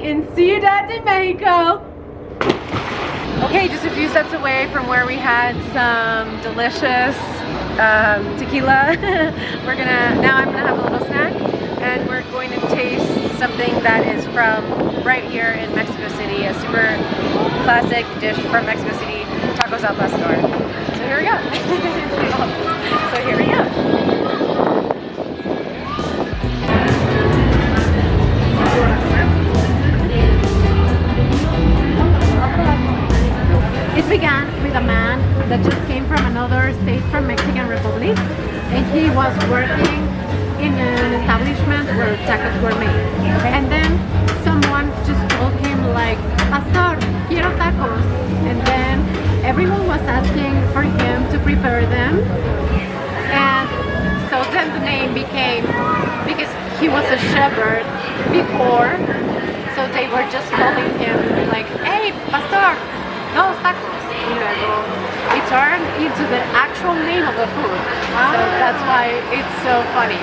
in Ciudad de Mexico. Okay, just a few steps away from where we had some delicious tequila. Now I'm gonna have a little snack, and we're going to taste something that is from right here in Mexico City, a super classic dish from Mexico City, tacos al pastor. So here we go. So here we go. It began with a man that just came from another state from Mexican Republic, and he was working in an establishment where tacos were made. And then someone just told him like, Pastor, quiero tacos. And then everyone was asking for him to prepare them. And so then the name became, because he was a shepherd before, so they were just calling him like, hey, Pastor, los tacos. Y luego it turned into the actual name of the food. So that's why it's so funny.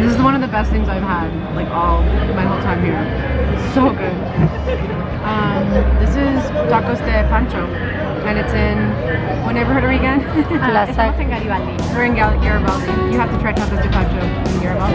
This is one of the best things I've had, like my whole time here. It's so good. This is tacos de Pancho, and it's in, what neighborhood are we again? Estamos en Garibaldi. We're in Garibaldi. You have to try tacos de Pancho in Garibaldi.